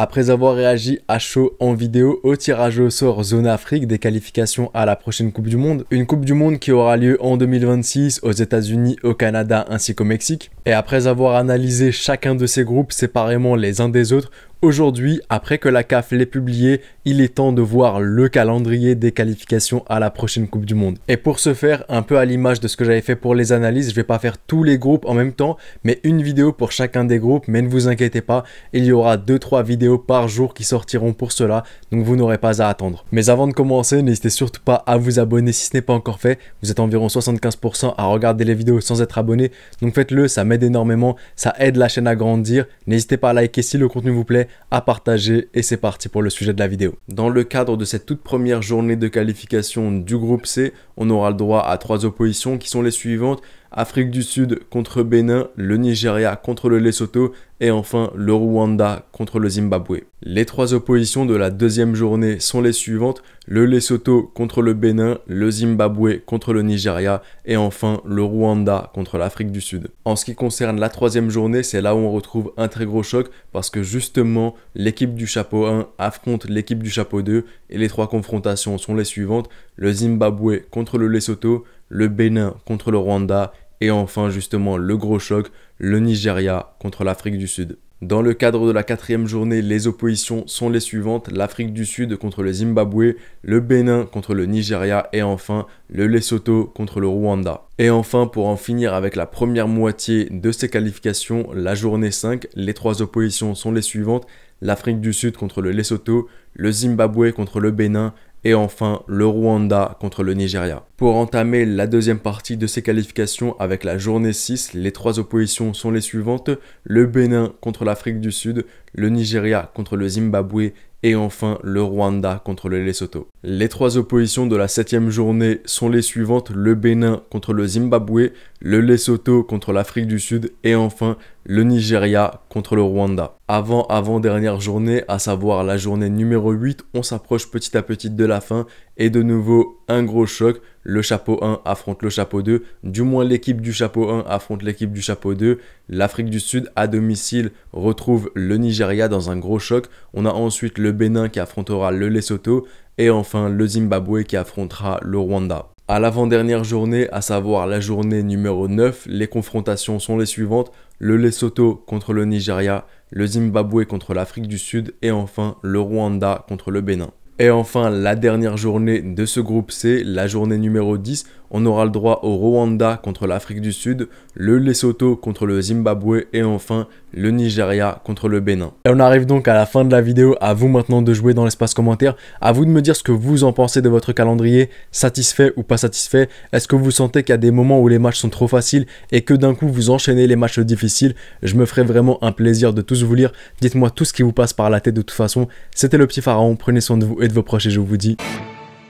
Après avoir réagi à chaud en vidéo au tirage au sort Zone Afrique des qualifications à la prochaine Coupe du Monde, une Coupe du Monde qui aura lieu en 2026 aux États-Unis, au Canada ainsi qu'au Mexique, et après avoir analysé chacun de ces groupes séparément les uns des autres, aujourd'hui, après que la CAF l'ait publié, il est temps de voir le calendrier des qualifications à la prochaine Coupe du Monde. Et pour ce faire, un peu à l'image de ce que j'avais fait pour les analyses, je vais pas faire tous les groupes en même temps, mais une vidéo pour chacun des groupes. Mais ne vous inquiétez pas, il y aura 2-3 vidéos par jour qui sortiront pour cela, donc vous n'aurez pas à attendre. Mais avant de commencer, n'hésitez surtout pas à vous abonner si ce n'est pas encore fait. Vous êtes environ 75% à regarder les vidéos sans être abonné, donc faites-le, ça m'aide énormément, ça aide la chaîne à grandir. N'hésitez pas à liker si le contenu vous plaît, à partager, et c'est parti pour le sujet de la vidéo. Dans le cadre de cette toute première journée de qualification du groupe C, on aura le droit à 3 oppositions qui sont les suivantes: Afrique du Sud contre Bénin, le Nigeria contre le Lesotho et enfin le Rwanda contre le Zimbabwe. Les 3 oppositions de la deuxième journée sont les suivantes: le Lesotho contre le Bénin, le Zimbabwe contre le Nigeria et enfin le Rwanda contre l'Afrique du Sud. En ce qui concerne la troisième journée, c'est là où on retrouve un très gros choc parce que justement l'équipe du chapeau 1 affronte l'équipe du chapeau 2 et les 3 confrontations sont les suivantes: le Zimbabwe contre le Lesotho, le Bénin contre le Rwanda et enfin justement le gros choc, le Nigeria contre l'Afrique du Sud. Dans le cadre de la quatrième journée, les oppositions sont les suivantes: l'Afrique du Sud contre le Zimbabwe, le Bénin contre le Nigeria et enfin le Lesotho contre le Rwanda. Et enfin, pour en finir avec la première moitié de ces qualifications, la journée 5, les 3 oppositions sont les suivantes: l'Afrique du Sud contre le Lesotho, le Zimbabwe contre le Bénin et enfin le Rwanda contre le Nigeria. Pour entamer la deuxième partie de ces qualifications avec la journée 6, les 3 oppositions sont les suivantes: le Bénin contre l'Afrique du Sud, le Nigeria contre le Zimbabwe et enfin le Rwanda contre le Lesotho. Les 3 oppositions de la 7e journée sont les suivantes: le Bénin contre le Zimbabwe, le Lesotho contre l'Afrique du Sud et enfin le Nigeria contre le Rwanda. Avant-dernière journée, à savoir la journée numéro 8, on s'approche petit à petit de la fin et de nouveau un gros choc. Le chapeau 1 affronte le chapeau 2, du moins l'équipe du chapeau 1 affronte l'équipe du chapeau 2. L'Afrique du Sud à domicile retrouve le Nigeria dans un gros choc. On a ensuite le Bénin qui affrontera le Lesotho et enfin le Zimbabwe qui affrontera le Rwanda. À l'avant-dernière journée, à savoir la journée numéro 9, les confrontations sont les suivantes: le Lesotho contre le Nigeria, le Zimbabwe contre l'Afrique du Sud et enfin le Rwanda contre le Bénin. Et enfin, la dernière journée de ce groupe C, la journée numéro 10, on aura le droit au Rwanda contre l'Afrique du Sud, le Lesotho contre le Zimbabwe et enfin le Nigeria contre le Bénin. Et on arrive donc à la fin de la vidéo, à vous maintenant de jouer dans l'espace commentaire, à vous de me dire ce que vous en pensez de votre calendrier, satisfait ou pas satisfait. Est-ce que vous sentez qu'il y a des moments où les matchs sont trop faciles et que d'un coup vous enchaînez les matchs difficiles? Je me ferai vraiment un plaisir de tous vous lire. Dites-moi tout ce qui vous passe par la tête de toute façon. C'était le petit pharaon, prenez soin de vous et de vos proches et je vous dis...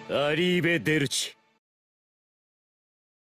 Arrivederci.